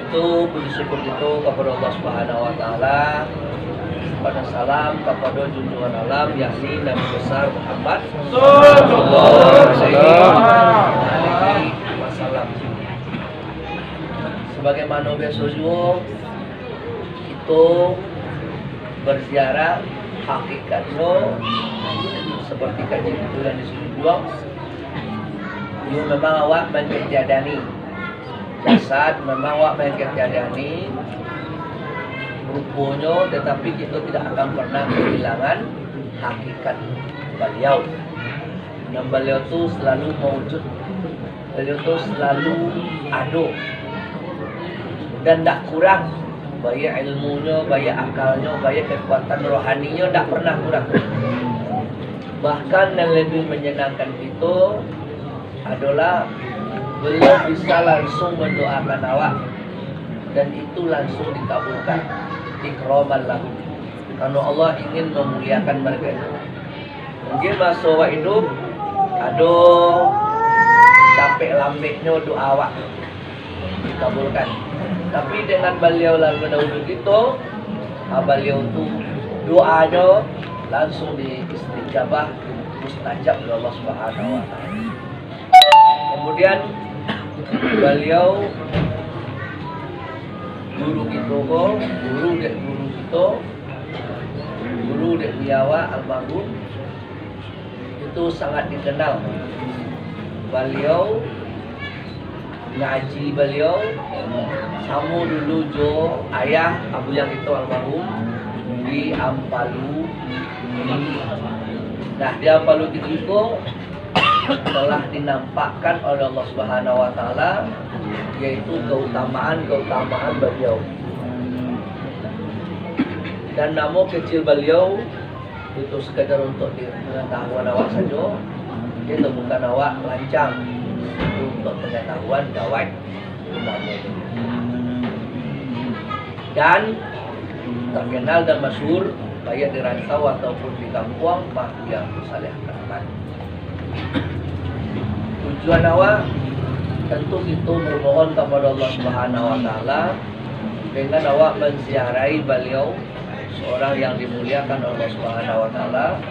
itu puji syukur itu kepada Allah Subhanahu wa taala. Pada salam kepada junjungan alam yakni Nabi besar Muhammad sallallahu alaihi wasallam. Sebagaimana biasa itu berziarah hakikatnya seperti kaji bulan di sini dua. Itu memang awak menjadani jasad, memang awak menjadani rupanya, tetapi kita tidak akan pernah kehilangan hakikat beliau. Dan beliau itu selalu mewujud, beliau itu selalu ada dan tak kurang. Baik ilmunya, baik akalnya, baik kekuatan rohaninya tak pernah kurang. Bahkan yang lebih menyenangkan itu adalah beliau bisa langsung mendoakan awak dan itu langsung dikabulkan. Ikraman lahu, karena Allah ingin memuliakan mereka itu. Mungkin masa awak hidup aduh capek lambeknya doa awak dikabulkan, tapi dengan beliau lalu dahulu gitu beliau itu doanya langsung diistijabah, mustajab oleh Allah Subhanahu wa taala. Kemudian beliau guru dek Biawa almarhum itu sangat dikenal. Beliau ngaji beliau sama dulu jo ayah Abu yang itu almarhum di Ampalu. Nah di Ampalu itu telah dinampakkan oleh Allah Subhanahu wa taala yaitu keutamaan beliau. Dan nama kecil beliau itu sekadar untuk pengetahuan awak saja. Itu bukan awak lancang, itu untuk pengetahuan gawai nama. Dan terkenal dan masyhur baik di rantau ataupun di kampung yang saleh kerabat. Tujuan awak tentu itu memohon kepada Allah Subhanahu wa taala dengan awak menziarahi beliau, seorang yang dimuliakan Allah Subhanahu wa taala.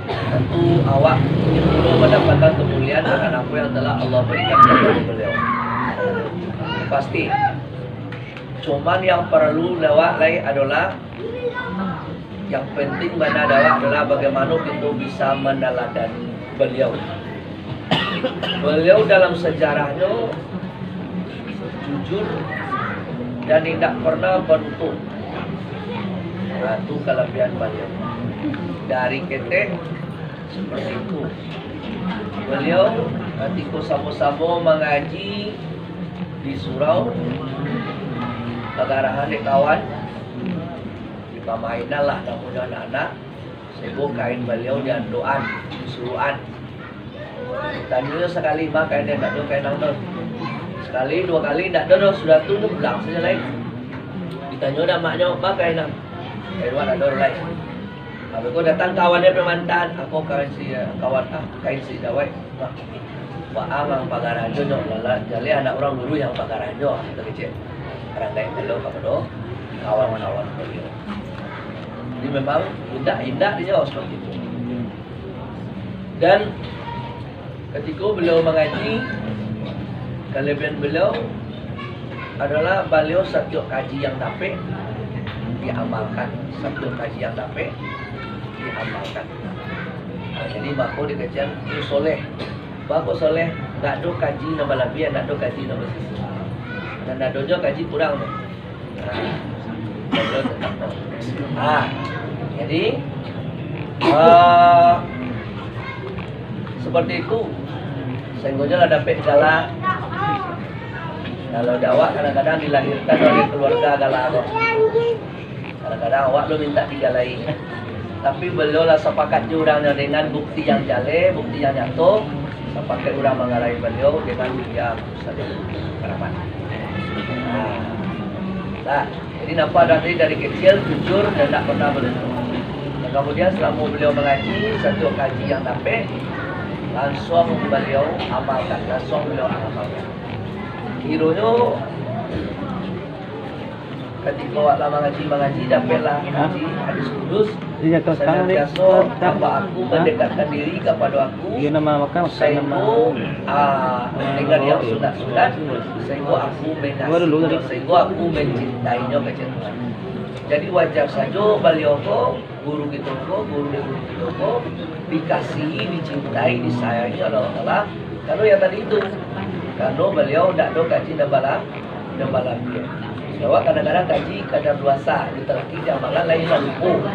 Tentu awak ingin mendapatkan kemuliaan dengan apa yang telah Allah berikan kepada beliau. Pasti. Cuman yang perlu awak lain adalah yang penting mana adalah bagaimana kita bisa meneladani beliau. Beliau dalam sejarahnya jujur dan tidak pernah bentuk. Nah, itu kelebihan beliau. Dari ketek seperti itu. Beliau ketika sama-sama mengaji di surau, negarahan di kawan, di pamainan lah namanya anak-anak, sibuk kain beliau di andoan, di suruhan. Tanya sekali mak kain dia tak ada kain nang sekali dua kali tak ada sudah tu pulang saja lain. Ditanya dah maknya mak kain nang kain luar ada lain. Kalau kau datang kawannya pemantan, aku kain si kawan kain si dawai. Wah amang pagarajo nyok lala jali anak orang dulu yang pagarajo itu kecil. Orang lain belum kepada kawan-kawan beliau. Jadi memang indah dia seperti itu. Dan ketika beliau mengaji, kelebihan beliau adalah beliau setiap kaji yang dapat diamalkan, setiap kaji yang dapat diamalkan. Nah, jadi bako dikejar itu soleh, bako soleh, tak ada kaji nama lebih, tak ada kaji nama sisi, dan adanya kaji kurang. Jadi seperti itu. Sehingga lah dapat jalan. Kalau dakwah kadang-kadang dilahirkan oleh keluarga galak. Kadang-kadang awak lo minta digalai. Tapi beliau lah sepakat jurangnya dengan bukti yang jale, bukti yang nyata. Sepakat orang mengalai beliau dengan dia saja kerabat. Nah, jadi nampak dari kecil jujur dan tak pernah berhenti. Dan kemudian selama beliau mengaji, satu kaji yang dapat langsung beliau amalkan. Kiranya ketika awak lama mengaji dapatlah ngaji hadis kudus. Iya kau sekarang ni. Senantiasa apa aku mendekatkan diri kepada aku. Dia nama makan Sehingga dengan yang sunat-sunat, sehingga aku mengasihi, sehingga aku mencintainya kecenderungan. Jadi wajar saja beliau ko, guru kita ko, dikasihi, dicintai, disayangi oleh Allah. Kalau yang tadi itu, karena beliau tidak ada kaji dan balam dia. Sebab kadang-kadang kaji kadar luasa, ditelaki dia malah lain lupa.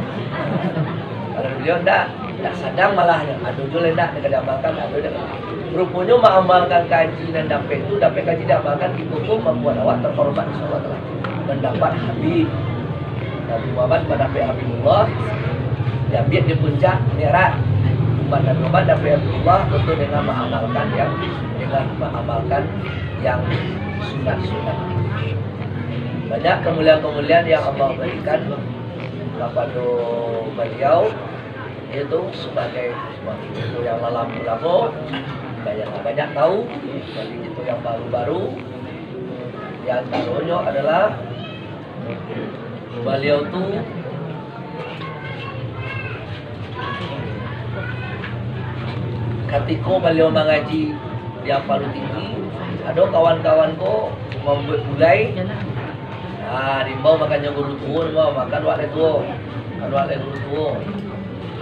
Kalau beliau tidak sadang malahnya, ada juga tidak diamalkan, ada tidak. Rupanya mengamalkan kaji dan dapat itu, dapat kaji diamalkan itu pun membuat awak terhormat insyaAllah telah mendapat Habib Nabi Muhammad mendapat Habibullah, Habib di puncak mi'raj. Umat Nabi Muhammad dapat Habibullah untuk dengan mengamalkan yang sunat-sunat. Banyak kemuliaan-kemuliaan yang Allah berikan kepada beliau, itu sebagai itu yang lama banyak tahu, jadi itu yang baru-baru. Yang antaranya adalah beliau tu ketika beliau mengaji yang paling tinggi, ada kawan-kawanku membuat bulai. Dibawa makannya guru tua, makan wak tua, guru tua.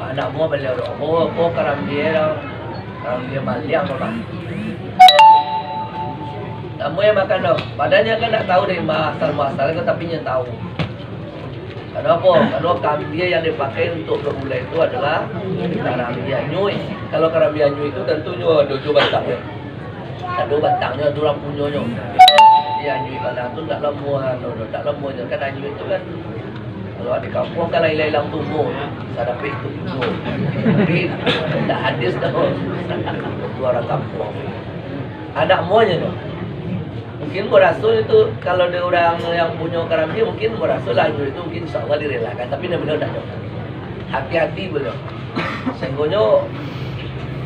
Anak mua beliau dah, karam dia maliang apa? Kamu yang makan dah, badannya kan tak tahu dari asal-muasal, tapi yang tahu. Kenapa? Karena kambia yang dipakai untuk berbulai itu adalah karambia nyui. Kalau karambia nyui itu tentunya ada batangnya. Ada batangnya, ada rampunya. Dia nyui batang itu tak lemu je. Kan nyui itu kan kalau di kampung kan lain-lain tumbuh. Saya dapat itu tumbuh. Tapi tak hadis dah. Itu orang kampung. Anak muanya tu. Mungkin berasul itu kalau ada orang yang punya karambia mungkin berasul lanjut itu mungkin insyaAllah direlakan. Tapi beliau tak jauh. Hati-hati beliau. Sehingga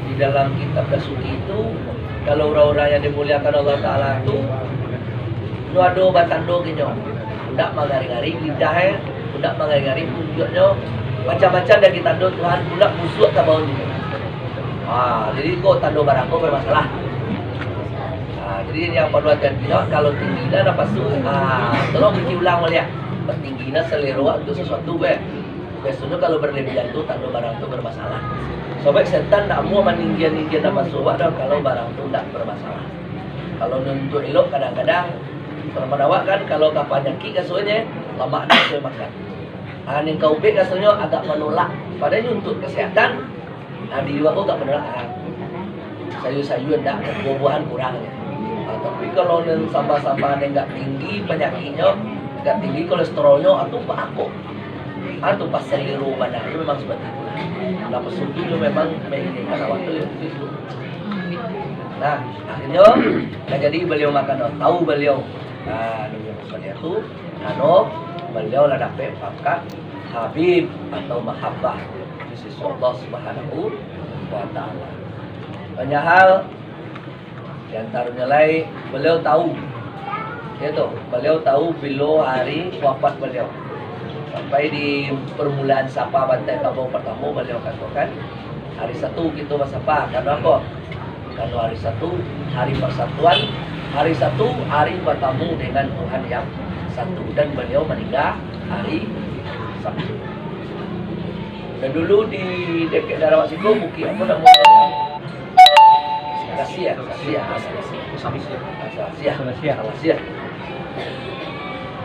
di dalam kitab Dasuki itu kalau orang-orang yang dimuliakan Allah Ta'ala itu ada batando gitu. Tidak mengari-ngari lidahnya, tidak mengari-ngari punjuknya. Macam-macam dari tando Tuhan pula busuk tak bau juga. Jadi kok tando barang kau bermasalah. Jadi yang perlu hati-hati kalau tinggi dah dapat su, tolong uji ulang melihat tingginya selera itu sesuatu biasanya kalau berlebihan tu tanda barang tu bermasalah. Sobat setan tak mau meninggian-inggian dapat suat dah kalau barang tu tak bermasalah. Kalau untuk elok kadang-kadang kalau kan kalau kapal nyaki kasuanya lama dah saya makan. Yang kau bek kasunya agak menolak. Padahal untuk kesehatan, di luar tu tak menolak. Sayur-sayur tak, buah-buahan kurangnya. Tapi kalau sampah-sampah yang enggak tinggi penyakitnya, enggak tinggi kolesterolnya atau aku atau pas selero badan itu memang seperti itu. Nah pesutu itu memang menginginkan waktu itu. Nah akhirnya jadi beliau makan tahu beliau. Beliau itu beliau lah dapat pangkat Habib atau Mahabbah di sisi Allah Subhanahu wa Ta'ala. Banyak hal di antaranya lain beliau tahu, beliau tahu bila hari wafat beliau. Sampai di permulaan Sapa Bantai Kabau pertama beliau katakan hari Sabtu kita bersapa. Karena apa? Karena hari Sabtu hari persatuan, hari Sabtu hari bertemu dengan Tuhan yang satu, dan beliau meninggal hari Sabtu. Dan dulu di dekat daerah Wasiko bukit apa namanya? Asia.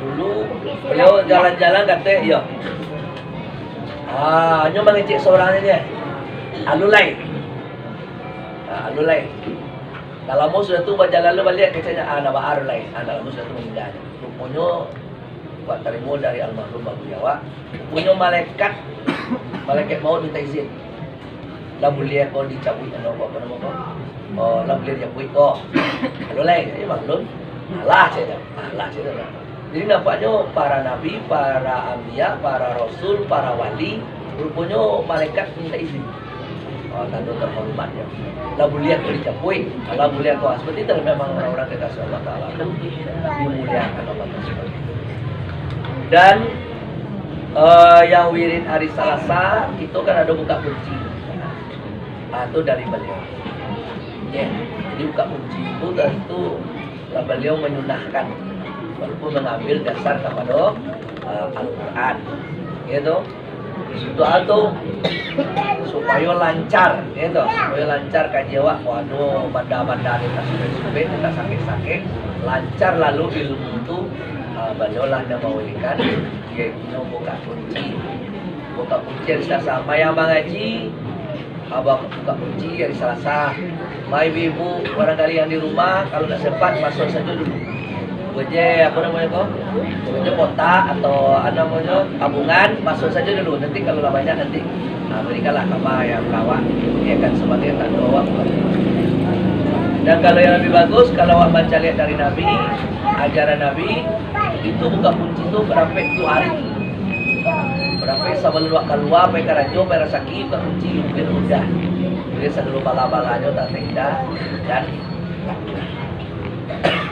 Dulu beliau jalan-jalan kata ya. Hanya mengecek seorang ini. Alulai. Kalau mau sudah tu berjalan lalu balik katanya nama Arulai. Kalau mau sudah tu meninggal. Rupanya buat terima dari almarhum Abu Jawa. Punya malaikat maut minta izin. Lah boleh kau dicabut apa nama kau? Lah boleh dicabut kau. Alulai, maklum. Allah saja. Jadi nampaknya para nabi, para anbiya, para rasul, para wali, rupanya malaikat minta izin. Tanda terhormat ya. Lah boleh kau dicabut. Lah boleh kau seperti itu memang orang-orang kekasih Allah Ta'ala dimuliakan Allah Ta'ala. Dan yang wirid hari Selasa itu kan ada buka kunci. Itu dari beliau. Ya, jadi buka kunci itu tentu beliau menyunahkan walaupun mengambil dasar kepada Al-Quran, gitu. Doa itu supaya lancar, gitu. Supaya lancar kaji awak. Waduh, benda-benda kita sulit-sulit, kita sakit-sakit, lancar lalu ilmu itu beliau lah yang mewirikan, yaitu buka kunci. Buka kunci yang sama yang mengaji. Abang buka kunci hari Selasa. Ibu barangkali yang di rumah kalau tidak sempat masuk saja dulu. Beje apa namanya kok? Beje kotak atau apa namanya tabungan masuk saja dulu. Nanti kalau lah banyak nanti berikanlah sama yang kawan. Dia akan sebagai tanda awak. Dan kalau yang lebih bagus kalau awak baca lihat dari Nabi, ajaran Nabi itu buka kunci itu berapa itu hari. Berapa sebelum keluar mereka rajo mereka sakit buka kunci mungkin udah. Jadi sebelum bala-balanya tak tidak dan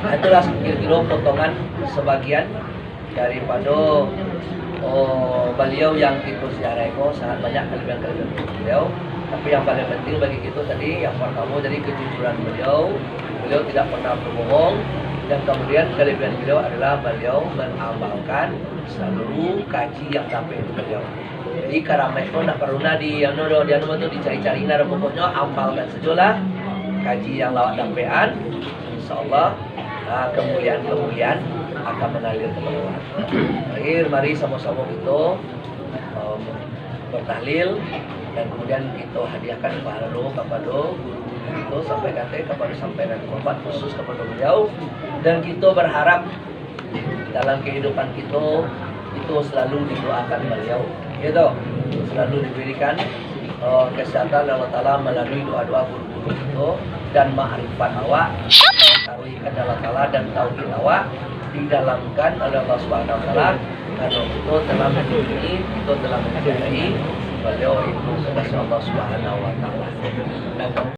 itulah kira-kira potongan sebagian daripada beliau yang ikut sejarah itu sangat banyak kelebihan-kelebihan beliau. Tapi yang paling penting bagi kita tadi yang pertama dari kejujuran beliau tidak pernah berbohong. Dan kemudian kelebihan beliau adalah beliau mengamalkan seluruh kaji yang sampai itu beliau. Jadi karena itu nak perlu di yang itu dicari-cari nara pokoknya amalkan sajalah kaji yang lawak dampean. Insyaallah kemuliaan akan mengalir ke bawah. Akhir mari sama-sama kita bertahlil dan kemudian kita hadiahkan kepada guru itu sampai kepada sampaian korban khusus kepada beliau dan kita berharap dalam kehidupan kita itu selalu didoakan beliau, gitu, selalu diberikan kesehatan Allah Taala melalui doa-doa guru-guru itu dan ma'rifat awak, taruhkan Allah Taala dan tauhid awak didalamkan oleh Allah Subhanahu Wa Taala karena itu telah melindungi, itu telah menjaga beliau itu kepada Allah Subhanahu Wa Taala.